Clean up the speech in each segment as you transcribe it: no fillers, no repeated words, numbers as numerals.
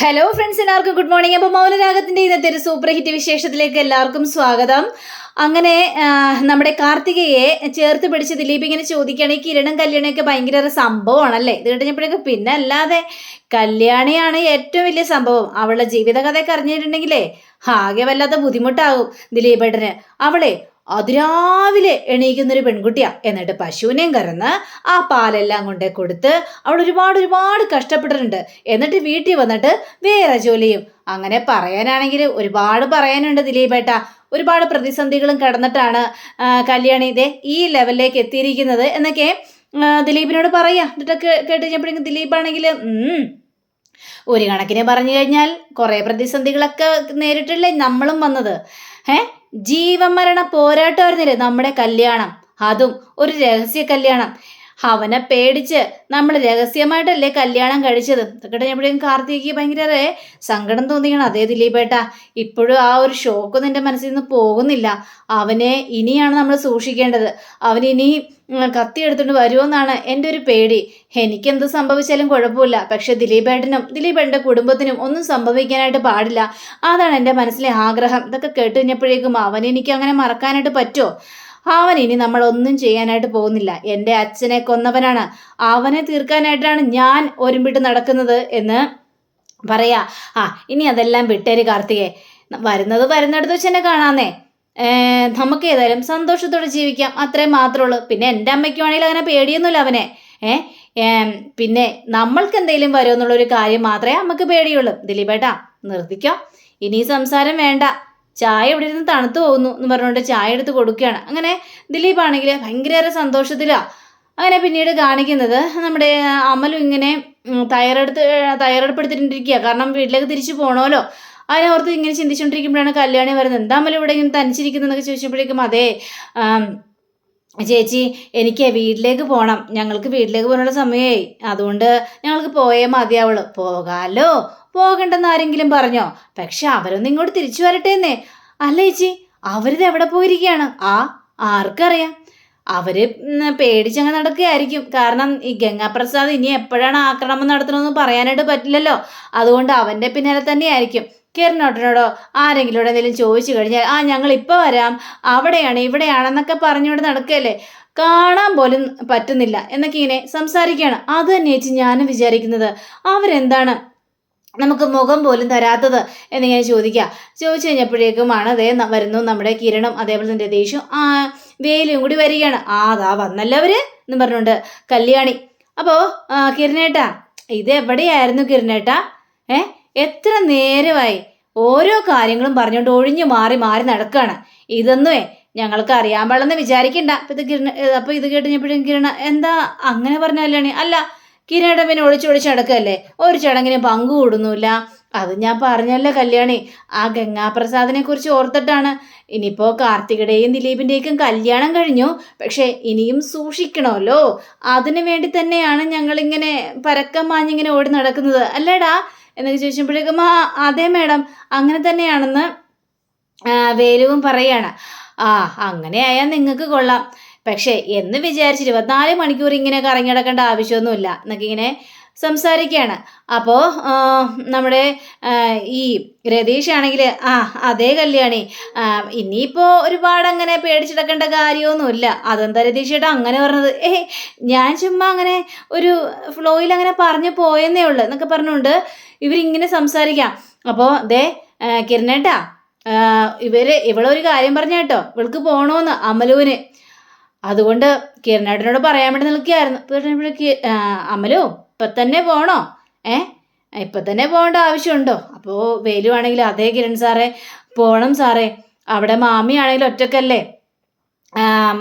Hello friends, എല്ലാവർക്കും good morning. അപ്പോൾ മൗനരാഗത്തിന്റെ ഇന്നത്തെ ഒരു സൂപ്പർ ഹിറ്റ് വിശേഷത്തിലേക്ക് എല്ലാവർക്കും സ്വാഗതം. അങ്ങനെ നമ്മുടെ കാർത്തികയെ ചേർത്ത് പിടിച്ച് ദിലീപ് ഇങ്ങനെ ചോദിക്കുകയാണ്, ഈ കിരണും കല്യാണിയൊക്കെ ഭയങ്കര സംഭവമാണല്ലേ? ഇത് കഴിഞ്ഞപ്പോഴേക്കും പിന്നെ അല്ലാതെ കല്യാണിയാണ് ഏറ്റവും വലിയ സംഭവം. അവളുടെ ജീവിതകഥയൊക്കെ അറിഞ്ഞിട്ടുണ്ടെങ്കിലേ ആകെ വല്ലാത്ത ബുദ്ധിമുട്ടാകും ദിലീപേട്ടന്. അവളെ അതിരാവിലെ എണീക്കുന്നൊരു പെൺകുട്ടിയാ. എന്നിട്ട് പശുവിനെയും കറന്ന് ആ പാലെല്ലാം കൊണ്ടേ കൊടുത്ത് അവൾ ഒരുപാട് കഷ്ടപ്പെട്ടിട്ടുണ്ട്. എന്നിട്ട് വീട്ടിൽ വന്നിട്ട് വേറെ ജോലിയും. അങ്ങനെ പറയാനാണെങ്കിൽ ഒരുപാട് പറയാനുണ്ട് ദിലീപേട്ട. ഒരുപാട് പ്രതിസന്ധികളും കടന്നിട്ടാണ് കല്യാണി ഇതേ ഈ ലെവലിലേക്ക് എത്തിയിരിക്കുന്നത് എന്നൊക്കെ ദിലീപിനോട് പറയാ. എന്നിട്ടൊക്കെ കേട്ട് കഴിഞ്ഞപ്പോഴേക്കും ദിലീപാണെങ്കിൽ ഒരു കണക്കിന് പറഞ്ഞു കഴിഞ്ഞാൽ കുറേ പ്രതിസന്ധികളൊക്കെ നേരിട്ടല്ലേ നമ്മളും വന്നത്. ജീവൻ മരണ പോരാട്ടമായിരുന്നില്ലേ നമ്മുടെ കല്യാണം, അതും ഒരു രഹസ്യ കല്യാണം. അവനെ പേടിച്ച് നമ്മൾ രഹസ്യമായിട്ടല്ലേ കല്യാണം കഴിച്ചത്. ഇതൊക്കെ എപ്പോഴേക്കും കാർത്തികയ്ക്ക് ഭയങ്കര സങ്കടം തോന്നിയാണ്. അതേ ദിലീപേട്ട, ഇപ്പോഴും ആ ഒരു ഷോക്ക് നിന്റെ മനസ്സിൽ നിന്ന് പോകുന്നില്ല. അവനെ ഇനിയാണ് നമ്മൾ സൂക്ഷിക്കേണ്ടത്. അവനിനി കത്തി എടുത്തുകൊണ്ട് വരുമെന്നാണ് എൻ്റെ ഒരു പേടി. എനിക്കെന്ത് സംഭവിച്ചാലും കുഴപ്പമില്ല, പക്ഷെ ദിലീപേട്ടനും ദിലീപേട്ടൻ്റെ കുടുംബത്തിനും ഒന്നും സംഭവിക്കാനായിട്ട് പാടില്ല. അതാണ് എൻ്റെ മനസ്സിലെ ആഗ്രഹം. ഇതൊക്കെ കേട്ട് കഴിഞ്ഞപ്പോഴേക്കും അവനെനിക്ക് അങ്ങനെ മറക്കാനായിട്ട് പറ്റുമോ? അവൻ ഇനി നമ്മളൊന്നും ചെയ്യാനായിട്ട് പോകുന്നില്ല. എൻ്റെ അച്ഛനെ കൊന്നവനാണ്, അവനെ തീർക്കാനായിട്ടാണ് ഞാൻ ഒരുമ്പിട്ട് നടക്കുന്നത് എന്ന് പറയാ. ഇനി അതെല്ലാം വിട്ടേര് കാർത്തികേ, വരുന്നിടത്ത് വെച്ച് തന്നെ കാണാന്നേ. നമുക്ക് ഏതായാലും സന്തോഷത്തോടെ ജീവിക്കാം, അത്രേ മാത്രമേ ഉള്ളൂ. പിന്നെ എൻ്റെ അമ്മയ്ക്കുവാണെങ്കിൽ അങ്ങനെ പേടിയൊന്നുമില്ല അവനെ. പിന്നെ നമ്മൾക്ക് എന്തെങ്കിലും വരുമെന്നുള്ളൊരു കാര്യം മാത്രമേ നമുക്ക് പേടിയുള്ളൂ. ദിലീപേട്ടാ, നിർത്തിക്കോ, ഇനി സംസാരം വേണ്ട. ചായ ഇവിടെ ഇരുന്ന് തണുത്തു പോകുന്നു എന്ന് പറഞ്ഞുകൊണ്ട് ചായ എടുത്ത് കൊടുക്കുകയാണ്. അങ്ങനെ ദിലീപ് ആണെങ്കിൽ ഭയങ്കര സന്തോഷത്തിലാണ്. അങ്ങനെ പിന്നീട് കാണിക്കുന്നത് നമ്മുടെ അമലു ഇങ്ങനെ തയ്യാറെടുപ്പെടുത്തിട്ടിരിക്കുക. കാരണം വീട്ടിലേക്ക് തിരിച്ചു പോകണമല്ലോ. അതിനോർത്ത് ഇങ്ങനെ ചിന്തിച്ചുകൊണ്ടിരിക്കുമ്പോഴാണ് കല്യാണി വരുന്നത്. എന്താ അമലു ഇവിടെ ഇങ്ങനെ തനിച്ചിരിക്കുന്നതെന്നൊക്കെ ചോദിച്ചപ്പോഴേക്കും, അതേ ചേച്ചി, എനിക്ക് വീട്ടിലേക്ക് പോകണം, ഞങ്ങൾക്ക് വീട്ടിലേക്ക് പോകാനുള്ള സമയമായി, അതുകൊണ്ട് ഞങ്ങൾക്ക് പോയേ മതിയാവുള്ളൂ. പോകാലോ, പോകണ്ടെന്ന് ആരെങ്കിലും പറഞ്ഞോ? പക്ഷെ അവരൊന്നും ഇങ്ങോട്ട് തിരിച്ചു വരട്ടെന്നേ. അല്ല ചേച്ചി, അവരിത് എവിടെ പോയിരിക്കുകയാണ്? ആർക്കറിയാം. അവര് പേടിച്ചങ്ങ് നടക്കുകയായിരിക്കും. കാരണം ഈ ഗംഗാപ്രസാദ് ഇനി എപ്പോഴാണ് ആക്രമണം നടത്തണമെന്ന് പറയാനായിട്ട് പറ്റില്ലല്ലോ. അതുകൊണ്ട് അവൻ്റെ പിന്നാലെ തന്നെയായിരിക്കും. കിരണോട്ടനോടോ ആരെങ്കിലും എന്തെങ്കിലും ചോദിച്ചു കഴിഞ്ഞാൽ ഞങ്ങൾ ഇപ്പോൾ വരാം, അവിടെയാണ് ഇവിടെയാണെന്നൊക്കെ പറഞ്ഞുകൊണ്ട് നടക്കുകയല്ലേ, കാണാൻ പോലും പറ്റുന്നില്ല എന്നൊക്കെ ഇങ്ങനെ സംസാരിക്കുകയാണ്. അത് തന്നെ ചേച്ചി ഞാനും വിചാരിക്കുന്നത്. അവരെന്താണ് നമുക്ക് മുഖം പോലും തരാത്തത് എന്നിങ്ങനെ ചോദിച്ചു കഴിഞ്ഞപ്പോഴേക്കുമാണ് അതേ വരുന്നു നമ്മുടെ കിരണും അതേപോലെ തന്നെ രതീഷും വേലും കൂടി വരികയാണ്. അതാ വന്നല്ലോ അവര് എന്ന് പറഞ്ഞുകൊണ്ട് കല്യാണി. അപ്പോൾ കിരണേട്ടാ, ഇതെവിടെയായിരുന്നു കിരണേട്ടാ? എത്ര നേരമായി ഓരോ കാര്യങ്ങളും പറഞ്ഞുകൊണ്ട് ഒഴിഞ്ഞു മാറി നടക്കുകയാണ്. ഇതൊന്നുമേ ഞങ്ങൾക്ക് അറിയാൻ പാടില്ലെന്ന് വിചാരിക്കണ്ട. അപ്പോൾ ഇത് കേട്ടുകഴിഞ്ഞപ്പോഴും കിരണ, എന്താ അങ്ങനെ പറഞ്ഞ കല്യാണി? അല്ല, കിരീടം പിന്നെ ഒളിച്ചൊളിച്ച് നടക്കുകയല്ലേ, ഒരു ചടങ്ങിന് പങ്കുകൂടുന്നില്ല. അത് ഞാൻ പറഞ്ഞല്ലോ കല്യാണി, ആ ഗംഗാപ്രസാദിനെ കുറിച്ച് ഓർത്തിട്ടാണ്. ഇനിയിപ്പോൾ കാർത്തികയുടെയും ദിലീപിൻ്റെയും കല്യാണം കഴിഞ്ഞു, പക്ഷേ ഇനിയും സൂക്ഷിക്കണമല്ലോ. അതിനു വേണ്ടി തന്നെയാണ് ഞങ്ങളിങ്ങനെ പരക്കം മാഞ്ഞിങ്ങനെ ഓടി നടക്കുന്നത്, അല്ലേടാ എന്നൊക്കെ ചോദിച്ചപ്പോഴേക്കും അതെ മേഡം, അങ്ങനെ തന്നെയാണെന്ന് വേലുവും പറയാണ്. അങ്ങനെയായാൽ നിങ്ങൾക്ക് കൊള്ളാം, പക്ഷേ എന്ന് വിചാരിച്ച് 24 മണിക്കൂർ ഇങ്ങനെ കറങ്ങി നടക്കേണ്ട ആവശ്യമൊന്നുമില്ല എന്നൊക്കെ ഇങ്ങനെ സംസാരിക്കുകയാണ്. അപ്പോൾ നമ്മുടെ ഈ രതീഷ് ആണെങ്കിൽ അതേ കല്യാണി, ഇനിയിപ്പോൾ ഒരുപാട് അങ്ങനെ പേടിച്ചിടക്കേണ്ട കാര്യമൊന്നുമില്ല. അതെന്താ രതീഷ് ചേട്ടാ അങ്ങനെ പറഞ്ഞത്? ഞാൻ ചുമ്മാ അങ്ങനെ ഒരു ഫ്ലോയിൽ അങ്ങനെ പറഞ്ഞു പോയെന്നേ ഉള്ളൂ എന്നൊക്കെ പറഞ്ഞുകൊണ്ട് ഇവരിങ്ങനെ സംസാരിക്കാം. അപ്പോൾ കിരണേട്ടാ, ഇവളൊരു കാര്യം പറഞ്ഞ കേട്ടോ, ഇവൾക്ക് പോകണമെന്ന് അമലുവിന്. അതുകൊണ്ട് കിരണേട്ടനോട് പറയാൻ വേണ്ടി നിൽക്കുകയായിരുന്നു. അമലു, ഇപ്പം തന്നെ പോകണോ? ഇപ്പം തന്നെ പോകേണ്ട ആവശ്യമുണ്ടോ? അപ്പോൾ വേലുവാണെങ്കിൽ അതേ കിരൺ സാറേ, പോകണം സാറേ, അവിടെ മാമിയാണെങ്കിൽ ഒറ്റക്കല്ലേ.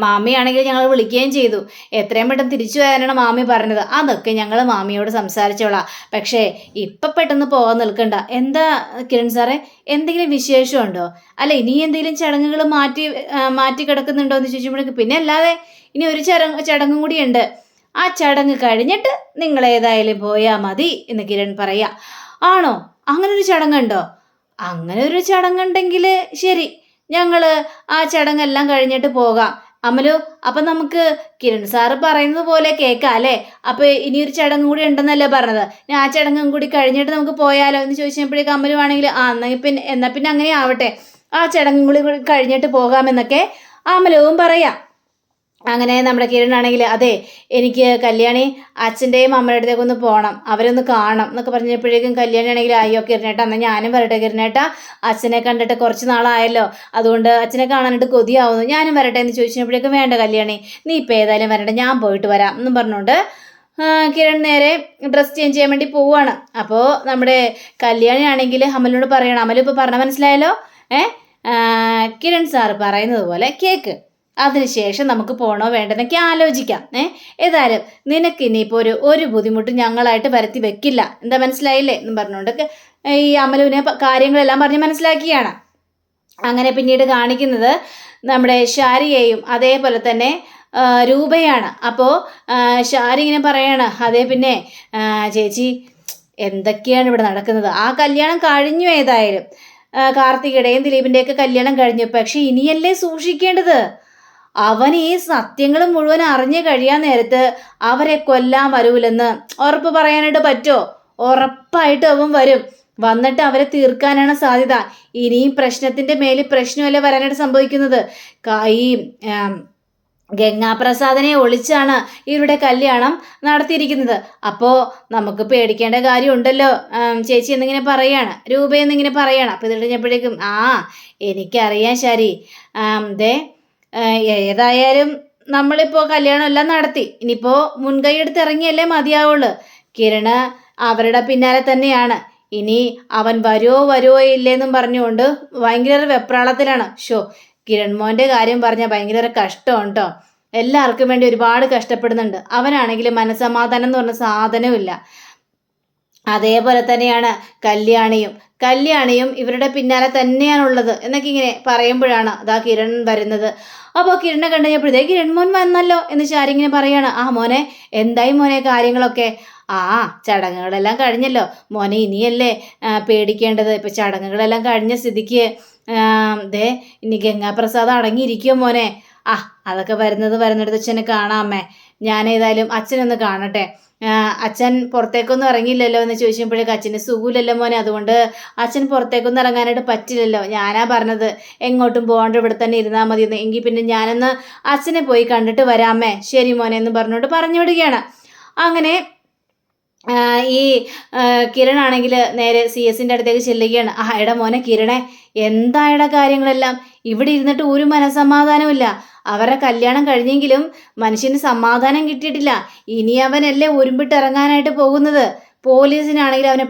മാമിയാണെങ്കിൽ ഞങ്ങൾ വിളിക്കുകയും ചെയ്തു, എത്രയും പെട്ടെന്ന് തിരിച്ചു വരാനാണ് മാമി പറഞ്ഞത്. അതൊക്കെ ഞങ്ങൾ മാമിയോട് സംസാരിച്ചോളാം, പക്ഷേ ഇപ്പം പെട്ടെന്ന് പോകാൻ നിൽക്കണ്ട. എന്താ കിരൺ സാറേ, എന്തെങ്കിലും വിശേഷമുണ്ടോ? അല്ല, ഇനി എന്തെങ്കിലും ചടങ്ങുകൾ മാറ്റി കിടക്കുന്നുണ്ടോ എന്ന് ചോദിച്ചപ്പോഴേക്ക്, പിന്നെ അല്ലാതെ ഇനി ഒരു ചടങ്ങും കൂടിയുണ്ട്, ആ ചടങ്ങ് കഴിഞ്ഞിട്ട് നിങ്ങൾ ഏതായാലും പോയാൽ മതി എന്ന് കിരൺ പറയാ. ആണോ, അങ്ങനൊരു ചടങ്ങുണ്ടോ? അങ്ങനെ ഒരു ചടങ്ങുണ്ടെങ്കിൽ ശരി, ഞങ്ങൾ ആ ചടങ്ങെല്ലാം കഴിഞ്ഞിട്ട് പോകാം അമലു, അപ്പം നമുക്ക് കിരൺ സാറ് പറയുന്നത് പോലെ കേൾക്കാം അല്ലേ? അപ്പോൾ ഇനിയൊരു ചടങ്ങ് കൂടി ഉണ്ടെന്നല്ലേ പറഞ്ഞത്? ഞാൻ ആ ചടങ്ങും കൂടി കഴിഞ്ഞിട്ട് നമുക്ക് പോയാലോ എന്ന് ചോദിച്ചപ്പോഴേക്കും അമലു ആണെങ്കിൽ എന്നാൽ പിന്നെ അങ്ങനെ ആവട്ടെ, ആ ചടങ്ങും കൂടി കഴിഞ്ഞിട്ട് പോകാമെന്നൊക്കെ അമലവും പറയാം. അങ്ങനെ നമ്മുടെ കിരണാണെങ്കിൽ അതെ, എനിക്ക് കല്യാണി അച്ഛൻ്റെയും അമ്മയുടെ അടുത്തേക്ക് ഒന്ന് പോകണം, അവരൊന്ന് കാണണം എന്നൊക്കെ പറഞ്ഞപ്പോഴേക്കും കല്യാണി ആണെങ്കിൽ അയ്യോ കിരണേട്ടാ, എന്നാൽ ഞാനും വരട്ടെ കിരണേട്ടാ, അച്ഛനെ കണ്ടിട്ട് കുറച്ച് നാളായല്ലോ, അതുകൊണ്ട് അച്ഛനെ കാണാനായിട്ട് കൊതിയാവുന്നു, ഞാനും വരട്ടെ എന്ന് ചോദിച്ചപ്പോഴേക്കും വേണ്ട കല്യാണി, നീ ഇപ്പം ഏതായാലും വരട്ടെ, ഞാൻ പോയിട്ട് വരാം എന്നും പറഞ്ഞുകൊണ്ട് കിരൺ നേരെ ഡ്രസ്സ് ചേഞ്ച് ചെയ്യാൻ വേണ്ടി പോവുകയാണ്. അപ്പോൾ നമ്മുടെ കല്യാണി ആണെങ്കിൽ അമലിനോട് പറയണം, അമൽ ഇപ്പോൾ പറഞ്ഞ മനസ്സിലായല്ലോ, കിരൺ സാറ് പറയുന്നത് പോലെ കേക്ക്, അതിനുശേഷം നമുക്ക് പോകണോ വേണ്ടെന്നൊക്കെ ആലോചിക്കാം. ഏതായാലും നിനക്ക് ഇനിയിപ്പോൾ ഒരു ബുദ്ധിമുട്ടും ഞങ്ങളായിട്ട് വരുത്തി വെക്കില്ല, എന്താ മനസ്സിലായില്ലേ എന്നും പറഞ്ഞുകൊണ്ടൊക്കെ ഈ അമലുവിനെ കാര്യങ്ങളെല്ലാം പറഞ്ഞ് മനസ്സിലാക്കിയാണ്. അങ്ങനെ പിന്നീട് കാണിക്കുന്നത് നമ്മുടെ ഷാരിയെയും അതേപോലെ തന്നെ രൂപയാണ്. അപ്പോൾ ഷാരി ഇങ്ങനെ പറയാണ്, അതേ പിന്നെ ചേച്ചി എന്തൊക്കെയാണ് ഇവിടെ നടക്കുന്നത്, ആ കല്യാണം കഴിഞ്ഞു, ഏതായാലും കാർത്തികയുടെയും ദിലീപിൻ്റെയൊക്കെ കല്യാണം കഴിഞ്ഞു, പക്ഷെ ഇനിയല്ലേ സൂക്ഷിക്കേണ്ടത്, അവൻ ഈ സത്യങ്ങൾ മുഴുവൻ അറിഞ്ഞു കഴിയാൻ നേരത്ത് അവരെ കൊല്ലാൻ വരൂലെന്ന് ഉറപ്പ് പറയാനായിട്ട് പറ്റുമോ? ഉറപ്പായിട്ടും അവൻ വരും, വന്നിട്ട് അവരെ തീർക്കാനാണ് സാധ്യത. ഇനിയും പ്രശ്നത്തിൻ്റെ മേലിൽ പ്രശ്നമല്ലേ വരാനായിട്ട് സംഭവിക്കുന്നത്. ഈ ഗംഗാപ്രസാദിനെ ഒളിച്ചാണ് ഇവരുടെ കല്യാണം നടത്തിയിരിക്കുന്നത്. അപ്പോൾ നമുക്ക് പേടിക്കേണ്ട കാര്യമുണ്ടല്ലോ ചേച്ചി എന്നിങ്ങനെ പറയാണ്, രൂപയെന്നിങ്ങനെ പറയാണ്. അപ്പോൾ ഇത് കഴിഞ്ഞപ്പോഴേക്കും എനിക്കറിയാം ശരി, ഏതായാലും നമ്മളിപ്പോൾ കല്യാണം എല്ലാം നടത്തി, ഇനിയിപ്പോൾ മുൻകൈ എടുത്ത് ഇറങ്ങിയല്ലേ മതിയാവുള്ളൂ. കിരണ് അവരുടെ പിന്നാലെ തന്നെയാണ്, ഇനി അവൻ വരുമോ ഇല്ലേന്നും പറഞ്ഞുകൊണ്ട് ഭയങ്കര വെപ്രാളത്തിലാണ്. കിരൺ മോൻ്റെ കാര്യം പറഞ്ഞാൽ ഭയങ്കര കഷ്ടമാണ് കേട്ടോ, എല്ലാവർക്കും വേണ്ടി ഒരുപാട് കഷ്ടപ്പെടുന്നുണ്ട്, അവനാണെങ്കിൽ മനസ്സമാധാനം എന്ന് പറഞ്ഞ സാധനമില്ല. അതേപോലെ തന്നെയാണ് കല്യാണിയും ഇവരുടെ പിന്നാലെ തന്നെയാണുള്ളത് എന്നൊക്കെ ഇങ്ങനെ പറയുമ്പോഴാണ് അതാ കിരൺ വരുന്നത്. അപ്പോൾ കിരണിനെ കണ്ടുകഴിഞ്ഞപ്പോഴേ കിരൺ മോൻ വന്നല്ലോ എന്ന് ഷാരി ഇങ്ങനെ പറയാണ്. മോനെ എന്തായി മോനെ കാര്യങ്ങളൊക്കെ? ചടങ്ങുകളെല്ലാം കഴിഞ്ഞല്ലോ മോനെ, ഇനിയല്ലേ പേടിക്കേണ്ടത്, ഇപ്പം ചടങ്ങുകളെല്ലാം കഴിഞ്ഞ സ്ഥിതിക്ക് ഇനി ഗംഗാപ്രസാദ് അടങ്ങിയിരിക്കുമോ മോനെ? അതൊക്കെ വരുന്നിടത്ത് അച്ഛനെ കാണാമേ, ഞാൻ ഏതായാലും അച്ഛനൊന്ന് കാണട്ടെ, അച്ഛൻ പുറത്തേക്കൊന്നും ഇറങ്ങിയില്ലല്ലോ എന്ന് ചോദിച്ചപ്പോഴേക്കും അച്ഛന് സുഖമില്ലല്ലോ മോനെ, അതുകൊണ്ട് അച്ഛൻ പുറത്തേക്കൊന്നും ഇറങ്ങാനായിട്ട് പറ്റില്ലല്ലോ, ഞാനാ പറഞ്ഞത് എങ്ങോട്ടും പോകാണ്ട് ഇവിടെ തന്നെ ഇരുന്നാൽ മതി എന്ന്, എങ്കിൽ പിന്നെ ഞാനൊന്ന് അച്ഛനെ പോയി കണ്ടിട്ട് വരാമേ, ശരി മോനെ എന്ന് പറഞ്ഞുകൊണ്ട് പറഞ്ഞു വിടുകയാണ്. അങ്ങനെ ഈ കിരൺ ആണെങ്കിൽ നേരെ CS-ൻ്റെ അടുത്തേക്ക് ചെല്ലുകയാണ്. എടാ മോനെ കിരണേ, എന്തായടാ കാര്യങ്ങളെല്ലാം, ഇവിടെ ഇരുന്നിട്ട് ഒരു മനസ്സമാധാനമില്ല, അവരുടെ കല്യാണം കഴിഞ്ഞെങ്കിലും മനുഷ്യന് സമാധാനം കിട്ടിയിട്ടില്ല, ഇനി അവനല്ലേ ഉരുമ്പിട്ട് ഇറങ്ങാനായിട്ട് പോകുന്നത്, പോലീസിനാണെങ്കിൽ അവനെ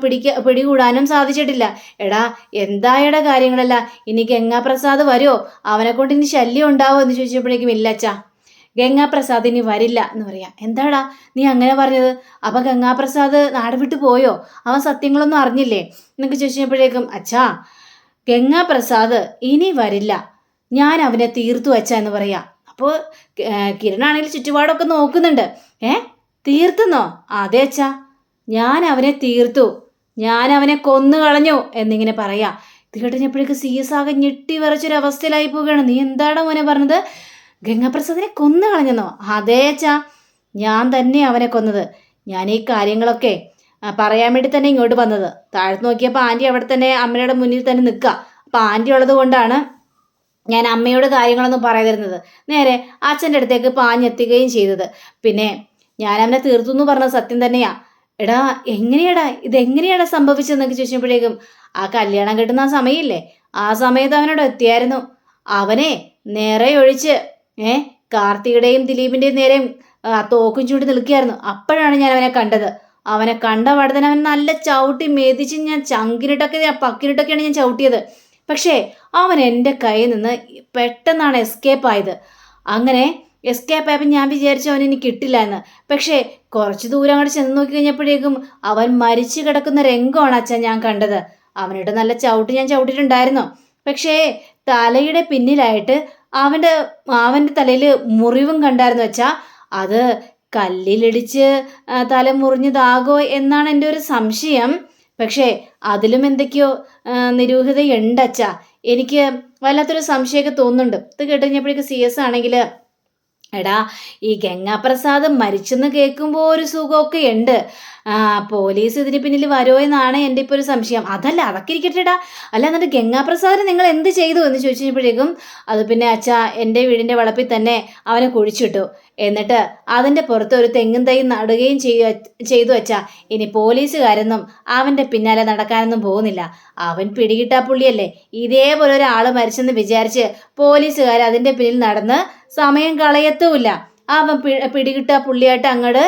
പിടികൂടാനും സാധിച്ചിട്ടില്ല. എടാ എന്തായടാ കാര്യങ്ങളല്ല, ഇനി ഗംഗാപ്രസാദ് വരുമോ, അവനെ കൊണ്ട് ഇനി ശല്യം ഉണ്ടാവോ എന്ന് ചോദിച്ചപ്പോഴേക്കും ഇല്ലച്ചാ, ഗംഗാപ്രസാദ് ഇനി വരില്ല എന്ന് പറയാം. എന്താടാ നീ അങ്ങനെ പറഞ്ഞത്, അപ്പം ഗംഗാപ്രസാദ് നാട് വിട്ടു പോയോ, അവൻ സത്യങ്ങളൊന്നും അറിഞ്ഞില്ലേ എന്നൊക്കെ ചോദിച്ചപ്പോഴേക്കും അച്ഛാ ഗംഗാപ്രസാദ് ഇനി വരില്ല, ഞാൻ അവനെ തീർത്തു അച്ഛ എന്ന് പറയാം. അപ്പോൾ കിരണാണെങ്കിൽ ചുറ്റുപാടൊക്കെ നോക്കുന്നുണ്ട്. തീർത്തുന്നോ? അതെ അച്ഛാ, ഞാൻ അവനെ തീർത്തു, ഞാൻ അവനെ കൊന്നു കളഞ്ഞു എന്നിങ്ങനെ പറയാം. ഇത് കേട്ടപ്പോഴേക്ക് CS ആകെ ഞെട്ടി വിറച്ചൊരവസ്ഥയിലായി പോവുകയാണ്. നീ എന്താണ് മോനെ പറഞ്ഞത്, ഗംഗാപ്രസാദിനെ കൊന്നു കളഞ്ഞെന്നോ? അതേ അച്ഛാ, ഞാൻ തന്നെ അവനെ കൊന്നത്, ഞാൻ ഈ കാര്യങ്ങളൊക്കെ പറയാൻ വേണ്ടി തന്നെ ഇങ്ങോട്ട് വന്നത്. താഴത്ത് നോക്കിയപ്പോൾ ആൻറ്റി അവിടെ തന്നെ അമ്മയുടെ മുന്നിൽ തന്നെ നിൽക്കുക. അപ്പോൾ ആൻറ്റി ഉള്ളത് കൊണ്ടാണ് ഞാൻ അമ്മയോട് കാര്യങ്ങളൊന്നും പറയാതിരുന്നത്, നേരെ അച്ഛൻ്റെ അടുത്തേക്ക് പാഞ്ഞെത്തുകയും ചെയ്തത്. പിന്നെ ഞാൻ അവനെ തീർത്തു എന്ന് പറഞ്ഞത് സത്യം തന്നെയാ. എടാ ഇതെങ്ങനെയാടാ സംഭവിച്ചതെന്നൊക്കെ ചോദിച്ചപ്പോഴേക്കും ആ കല്യാണം കെട്ടുന്ന ആ സമയമില്ലേ, ആ സമയത്ത് അവനോട് എത്തിയായിരുന്നു, അവനെ നേരെ ഒഴിച്ച് കാർത്തികയുടെയും ദിലീപിൻ്റെയും നേരെയും തോക്കും ചൂണ്ടി നിൽക്കുകയായിരുന്നു. അപ്പോഴാണ് ഞാൻ അവനെ കണ്ടത്. അവനെ കണ്ട പാടെ അവൻ നല്ല ചവിട്ടി മെതിച്ച് ഞാൻ പക്കിനിട്ടൊക്കെയാണ് ഞാൻ ചവിട്ടിയത്. പക്ഷേ അവൻ എൻ്റെ കയ്യിൽ നിന്ന് പെട്ടെന്നാണ് എസ്കേപ്പ് ആയത്. അങ്ങനെ എസ്കേപ്പ് ആയപ്പോൾ ഞാൻ വിചാരിച്ചു അവൻ ഇനി കിട്ടില്ല എന്ന്. പക്ഷേ കുറച്ച് ദൂരം അങ്ങോട്ട് ചെന്ന് നോക്കി കഴിഞ്ഞപ്പോഴേക്കും അവൻ മരിച്ചു കിടക്കുന്ന രംഗമാണ് അച്ഛൻ ഞാൻ കണ്ടത്. അവനിട്ട് നല്ല ചവിട്ടി ഞാൻ ചവിട്ടിയിട്ടുണ്ടായിരുന്നു. പക്ഷേ തലയുടെ പിന്നിലായിട്ട് അവൻ്റെ തലയിൽ മുറിവും കണ്ടായിരുന്നു വെച്ചാൽ അത് കല്ലിലിടിച്ച് തല മുറിഞ്ഞതാകോ എന്നാണ് എൻ്റെ ഒരു സംശയം. പക്ഷേ അതിലും എന്തൊക്കെയോ നിരൂഹതയുണ്ട് അച്ഛാ, എനിക്ക് വല്ലാത്തൊരു സംശയമൊക്കെ തോന്നുന്നുണ്ട്. ഇത് കേട്ടുകഴിഞ്ഞപ്പോഴേക്ക് CS ആണെങ്കിൽ എടാ, ഈ ഗംഗാപ്രസാദ് മരിച്ചെന്ന് കേൾക്കുമ്പോൾ ഒരു സുഖമൊക്കെ ഉണ്ട്. പോലീസ് ഇതിന് പിന്നിൽ വരുമോ എന്നാണ് എൻ്റെ ഇപ്പോൾ ഒരു സംശയം. അതല്ല, അതൊക്കെ ഇരിക്കട്ടെടാ. അല്ല, എന്നിട്ട് ഗംഗാപ്രസാദിന് നിങ്ങൾ എന്ത് ചെയ്തു എന്ന് ചോദിച്ചപ്പോഴേക്കും, അത് പിന്നെ അച്ഛാ, എൻ്റെ വീടിൻ്റെ വളപ്പിൽ തന്നെ അവനെ കുഴിച്ചിട്ടു. എന്നിട്ട് അതിൻ്റെ പുറത്ത് ഒരു തെങ്ങും തൈ നടുകയും ചെയ്തു അച്ഛാ. ഇനി പോലീസുകാരൊന്നും അവൻ്റെ പിന്നാലെ നടക്കാനൊന്നും പോകുന്നില്ല. അവൻ പിടികിട്ടാ പുള്ളിയല്ലേ. ഇതേപോലെ ഒരാൾ മരിച്ചെന്ന് വിചാരിച്ച് പോലീസുകാർ അതിൻ്റെ പിന്നിൽ നടന്ന് സമയം കളയത്തുമില്ല. അവൻ പിടികിട്ട പുള്ളിയായിട്ട് അങ്ങോട്ട്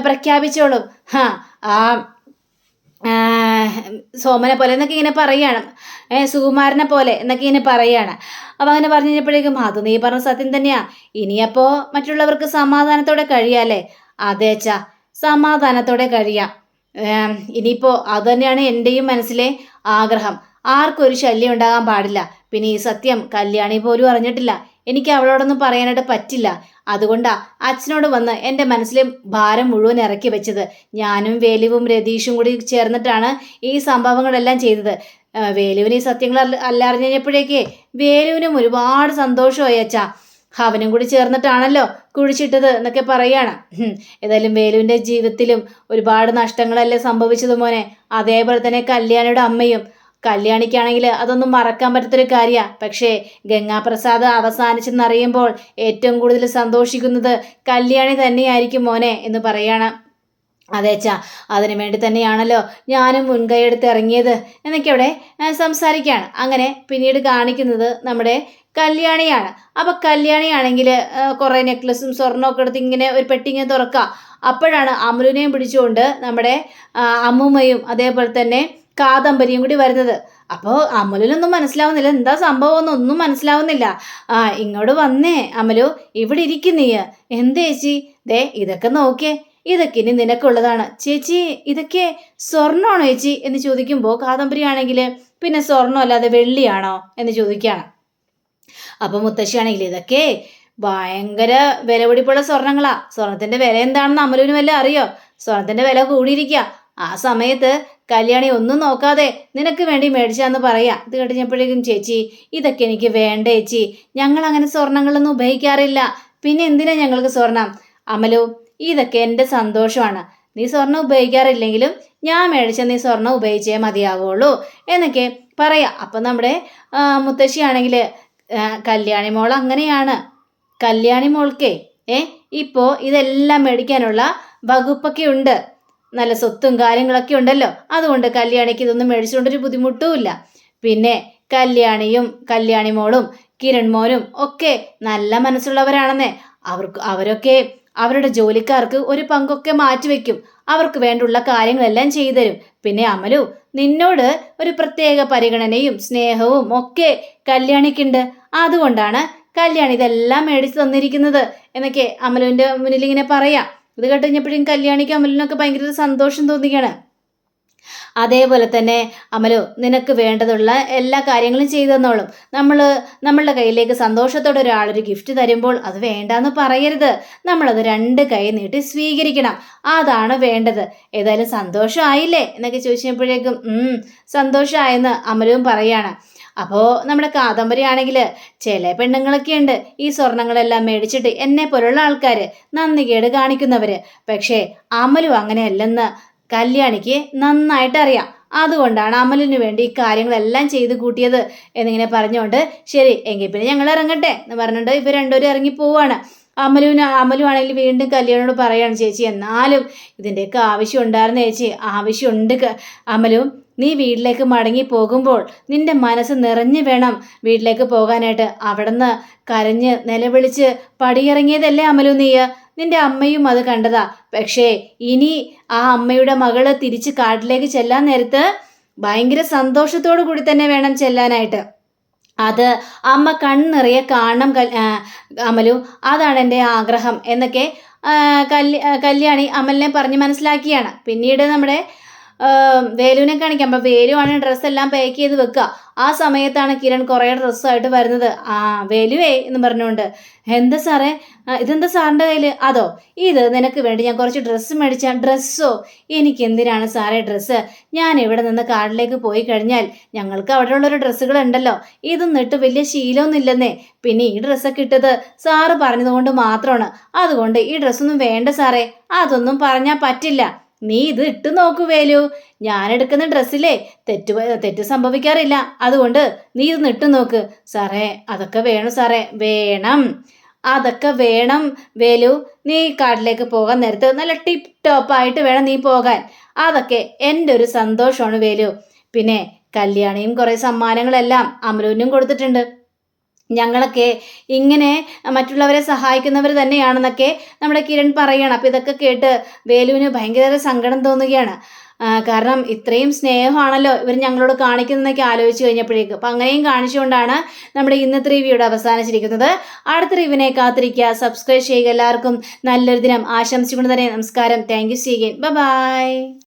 പ്രഖ്യാപിച്ചോളും. ആ സോമനെ പോലെ എന്നൊക്കെ ഇങ്ങനെ പറയാണ്, സുകുമാരനെ പോലെ എന്നൊക്കെ ഇങ്ങനെ പറയാണ്. അപ്പം അങ്ങനെ പറഞ്ഞു കഴിഞ്ഞപ്പോഴേക്കും, അത് നീ പറഞ്ഞ സത്യം തന്നെയാ. ഇനിയപ്പോൾ മറ്റുള്ളവർക്ക് സമാധാനത്തോടെ കഴിയാല്ലേ? അതെ അച്ഛാ, സമാധാനത്തോടെ കഴിയാം. ഇനിയിപ്പോൾ അത് തന്നെയാണ് എൻ്റെയും മനസ്സിലെ ആഗ്രഹം. ആർക്കും ഒരു ശല്യം ഉണ്ടാകാൻ പാടില്ല. പിന്നെ ഈ സത്യം കല്യാണി പോലും അറിഞ്ഞിട്ടില്ല. എനിക്ക് അവളോടൊന്നും പറയാനായിട്ട് പറ്റില്ല. അതുകൊണ്ടാ അച്ഛനോട് വന്ന് എൻ്റെ മനസ്സിലെ ഭാരം മുഴുവൻ ഇറക്കി വെച്ചത്. ഞാനും വേലുവും രതീഷും കൂടി ചേർന്നിട്ടാണ് ഈ സംഭവങ്ങളെല്ലാം ചെയ്തത്. വേലുവിന് ഈ സത്യങ്ങൾ അറിഞ്ഞപ്പോഴേക്കേ വേലുവിനും ഒരുപാട് സന്തോഷമായി അച്ഛാ. അവനും കൂടി ചേർന്നിട്ടാണല്ലോ കുഴിച്ചിട്ടത് എന്നൊക്കെ പറയാണ്. ഏതായാലും വേലുവിൻ്റെ ജീവിതത്തിലും ഒരുപാട് നഷ്ടങ്ങളല്ലേ സംഭവിച്ചത് മോനെ. അതേപോലെ തന്നെ കല്യാണിയുടെ അമ്മയും. കല്യാണിക്കാണെങ്കിൽ അതൊന്നും മറക്കാൻ പറ്റാത്തൊരു കാര്യമാണ്. പക്ഷേ ഗംഗാപ്രസാദ് അവസാനിച്ചെന്നറിയുമ്പോൾ ഏറ്റവും കൂടുതൽ സന്തോഷിക്കുന്നത് കല്യാണി തന്നെയായിരിക്കും മോനെ എന്ന് പറയാണ്. അതേച്ചാ, അതിനു വേണ്ടി തന്നെയാണല്ലോ ഞാനും മുൻകൈയെടുത്ത് ഇറങ്ങിയത് എന്നൊക്കെ അവിടെ സംസാരിക്കുകയാണ്. അങ്ങനെ പിന്നീട് കാണിക്കുന്നത് നമ്മുടെ കല്യാണിയാണ്. അപ്പം കല്യാണിയാണെങ്കിൽ കുറേ നെക്ലസും സ്വർണ്ണമൊക്കെ എടുത്ത് ഇങ്ങനെ ഒരു പെട്ടി ഇങ്ങനെ തുറക്കുക. അപ്പോഴാണ് അമലുവിനെയും പിടിച്ചുകൊണ്ട് നമ്മുടെ അമ്മുമ്മയും അതേപോലെ തന്നെ കാദംബരിയും കൂടി വരുന്നത്. അപ്പോൾ അമലുവിനൊന്നും മനസ്സിലാവുന്നില്ല, എന്താ സംഭവം ഒന്നും മനസ്സിലാവുന്നില്ല. ഇങ്ങോട്ട് വന്നേ അമലു, ഇവിടെ ഇരിക്കുന്നീ. എന്താ ചേച്ചി? ദേ ഇതൊക്കെ നോക്കിയേ, ഇതൊക്കെ ഇനി നിനക്കുള്ളതാണ്. ചേച്ചി ഇതൊക്കെ സ്വർണ്ണമാണോ ചേച്ചി എന്ന് ചോദിക്കുമ്പോൾ കാദംബരി ആണെങ്കിൽ പിന്നെ സ്വർണ്ണം അല്ലാതെ വെള്ളിയാണോ എന്ന് ചോദിക്കുകയാണ്. അപ്പം മുത്തശ്ശിയാണെങ്കിൽ ഇതൊക്കെ ഭയങ്കര വില പിടിപ്പുള്ള സ്വർണ്ണങ്ങളാ. സ്വർണത്തിന്റെ വില എന്താണെന്ന് അമലുവിന് വല്ല അറിയോ? സ്വർണത്തിന്റെ വില കൂടിയിരിക്കുക. ആ സമയത്ത് കല്യാണി ഒന്നും നോക്കാതെ നിനക്ക് വേണ്ടി മേടിച്ചാന്ന് പറയാ. ഇത് കഴിഞ്ഞപ്പോഴേക്കും, ചേച്ചി ഇതൊക്കെ എനിക്ക് വേണ്ട ചേച്ചി, ഞങ്ങൾ അങ്ങനെ സ്വർണ്ണങ്ങളൊന്നും ഉപയോഗിക്കാറില്ല. പിന്നെ എന്തിനാ ഞങ്ങൾക്ക് സ്വർണം? അമലു, ഇതൊക്കെ എൻ്റെ സന്തോഷമാണ്. നീ സ്വർണം ഉപയോഗിക്കാറില്ലെങ്കിലും ഞാൻ മേടിച്ച നീ സ്വർണം ഉപയോഗിച്ചേ മതിയാവുള്ളൂ എന്നൊക്കെ പറയാം. അപ്പം നമ്മുടെ മുത്തശ്ശിയാണെങ്കിൽ, കല്യാണി മോൾ അങ്ങനെയാണ്. കല്യാണി മോൾക്കേ ഇപ്പോൾ ഇതെല്ലാം മേടിക്കാനുള്ള വകുപ്പൊക്കെ ഉണ്ട്. നല്ല സ്വത്തും കാര്യങ്ങളൊക്കെ ഉണ്ടല്ലോ. അതുകൊണ്ട് കല്യാണിക്ക് ഇതൊന്നും മേടിച്ചുകൊണ്ടൊരു ബുദ്ധിമുട്ടുമില്ല. പിന്നെ കല്യാണിയും കല്യാണി മോളും കിരൺ മോനും ഒക്കെ നല്ല മനസ്സുള്ളവരാണെന്നേ. അവരൊക്കെ അവരുടെ ജോലിക്കാർക്ക് ഒരു പങ്കൊക്കെ മാറ്റിവെക്കും. അവർക്ക് വേണ്ടുള്ള കാര്യങ്ങളെല്ലാം ചെയ്തു തരും. പിന്നെ അമലു, നിന്നോട് ഒരു പ്രത്യേക പരിഗണനയും സ്നേഹവും ഒക്കെ കല്യാണിക്കുണ്ട്. അതുകൊണ്ടാണ് കല്യാണി ഇതെല്ലാം മേടിച്ച് തന്നിരിക്കുന്നത് എന്നൊക്കെ അമലുവിൻ്റെ മുന്നിൽ ഇങ്ങനെ പറയാം. ഇത് കേട്ടുകഴിഞ്ഞപ്പോഴും കല്യാണിക്ക് അമലിനൊക്കെ ഭയങ്കര സന്തോഷം തോന്നുകയാണ്. അതേപോലെ തന്നെ അമലു, നിനക്ക് വേണ്ടതുള്ള എല്ലാ കാര്യങ്ങളും ചെയ്തു തന്നോളും. നമ്മളുടെ കയ്യിലേക്ക് സന്തോഷത്തോടെ ഒരാളൊരു ഗിഫ്റ്റ് തരുമ്പോൾ അത് വേണ്ടാന്ന് പറയരുത്. നമ്മളത് 2 കൈ നീട്ടി സ്വീകരിക്കണം. അതാണ് വേണ്ടത്. ഏതായാലും സന്തോഷമായില്ലേ എന്നൊക്കെ ചോദിച്ചപ്പോഴേക്കും സന്തോഷമായെന്ന് അമലുവും പറയാണ്. അപ്പോൾ നമ്മുടെ കാദംബരി ആണെങ്കിൽ, ചില പെണ്ണുങ്ങളൊക്കെ ഉണ്ട് ഈ സ്വർണങ്ങളെല്ലാം മേടിച്ചിട്ട് എന്നെ പോലുള്ള ആൾക്കാർ നന്ദികേട് കാണിക്കുന്നവർ. പക്ഷേ അമലു അങ്ങനെയല്ലെന്ന് കല്യാണിക്ക് നന്നായിട്ട് അറിയാം. അതുകൊണ്ടാണ് അമലിന് വേണ്ടി ഈ കാര്യങ്ങളെല്ലാം ചെയ്ത് കൂട്ടിയത് എന്നിങ്ങനെ പറഞ്ഞുകൊണ്ട്, ശരി എങ്കിൽ പിന്നെ ഞങ്ങൾ ഇറങ്ങട്ടെ എന്ന് പറഞ്ഞിട്ട് ഇവർ രണ്ടുപേരും ഇറങ്ങി പോവാണ്. അമലു ആണെങ്കിൽ വീണ്ടും കല്യാണിനോട് പറയാണ്, ചേച്ചി എന്നാലും ഇതിൻ്റെയൊക്കെ ആവശ്യം ഉണ്ടായിരുന്നു ചേച്ചി, ആവശ്യമുണ്ട് അമലു. നീ വീട്ടിലേക്ക് മടങ്ങി പോകുമ്പോൾ നിന്റെ മനസ്സ് നിറഞ്ഞു വേണം വീട്ടിലേക്ക് പോകാനായിട്ട്. അവിടുന്ന് കരഞ്ഞ് നിലവിളിച്ച് പടിയിറങ്ങിയതല്ലേ അമലു നീ? നിന്റെ അമ്മയും അത് കണ്ടതാ. പക്ഷേ ഇനി ആ അമ്മയുടെ മകള് തിരിച്ച് കാട്ടിലേക്ക് ചെല്ലാൻ നേരത്ത് ഭയങ്കര സന്തോഷത്തോടു കൂടി തന്നെ വേണം ചെല്ലാനായിട്ട്. അത് അമ്മ കണ്ണിറയെ കാണണം അമലു, അതാണ് എൻ്റെ ആഗ്രഹം എന്നൊക്കെ കല്യാണി അമലിനെ പറഞ്ഞ് മനസ്സിലാക്കിയാണ്. പിന്നീട് നമ്മുടെ വേലുവിനെ കാണിക്കാം. അപ്പം വേലുവാണ് ഡ്രസ്സെല്ലാം പാക്ക് ചെയ്ത് വെക്കുക. ആ സമയത്താണ് കിരൺ കുറേ ഡ്രസ്സായിട്ട് വരുന്നത്. വേലുവേ എന്ന് പറഞ്ഞുകൊണ്ട്, എന്താ സാറേ, ഇതെന്താ സാറിൻ്റെ കയ്യിൽ? അതോ, ഇത് നിനക്ക് വേണ്ടി ഞാൻ കുറച്ച് ഡ്രസ്സ് മേടിച്ച. ഡ്രസ്സോ? എനിക്ക് എന്തിനാണ് സാറേ ഡ്രസ്സ്? ഞാൻ ഇവിടെ നിന്ന് കാട്ടിലേക്ക് പോയി കഴിഞ്ഞാൽ ഞങ്ങൾക്ക് അവിടെയുള്ളൊരു ഡ്രസ്സുകളുണ്ടല്ലോ. ഇതൊന്നും ഇട്ട് വലിയ ശീലമൊന്നും ഇല്ലെന്നേ. പിന്നെ ഈ ഡ്രസ്സൊക്കെ ഇട്ടത് സാറ് പറഞ്ഞതുകൊണ്ട് മാത്രമാണ്. അതുകൊണ്ട് ഈ ഡ്രസ്സൊന്നും വേണ്ട സാറേ. അതൊന്നും പറഞ്ഞാൽ പറ്റില്ല. നീ ഇത് ഇട്ട് നോക്കൂ വേലു. ഞാൻ എടുക്കുന്ന ഡ്രസ്സിലേ തെറ്റ് സംഭവിക്കാറില്ല. അതുകൊണ്ട് നീ ഇതൊന്ന് ഇട്ട് നോക്ക്. സാറേ, അതൊക്കെ വേണം സാറേ. വേണം, അതൊക്കെ വേണം വേലു. നീ കാട്ടിലേക്ക് പോകാൻ നേരത്ത് നല്ല ടിപ്പ് ടോപ്പായിട്ട് വേണം നീ പോകാൻ. അതൊക്കെ എൻ്റെ ഒരു സന്തോഷമാണ് വേലു. പിന്നെ കല്യാണിയും കുറേ സമ്മാനങ്ങളെല്ലാം അമലുവിനും കൊടുത്തിട്ടുണ്ട്. ഞങ്ങളൊക്കെ ഇങ്ങനെ മറ്റുള്ളവരെ സഹായിക്കുന്നവർ തന്നെയാണെന്നൊക്കെ നമ്മുടെ കിരൺ പറയണം. അപ്പം ഇതൊക്കെ കേട്ട് വേലുവിന് ഭയങ്കര സങ്കടം തോന്നുകയാണ്. കാരണം ഇത്രയും സ്നേഹമാണല്ലോ ഇവർ ഞങ്ങളോട് കാണിക്കുന്നതെന്നൊക്കെ ആലോചിച്ച് കഴിഞ്ഞപ്പോഴേക്കും. അപ്പം അങ്ങനെയും കാണിച്ചുകൊണ്ടാണ് നമ്മുടെ ഇന്നത്തെ റിവ്യൂടെ അവസാനിച്ചിരിക്കുന്നത്. അടുത്ത റിവ്യൂവിനെ കാത്തിരിക്കുക, സബ്സ്ക്രൈബ് ചെയ്യുക. എല്ലാവർക്കും നല്ലൊരു ദിനം ആശംസിച്ചുകൊണ്ട് തന്നെ നമസ്കാരം. Thank you. See again. By.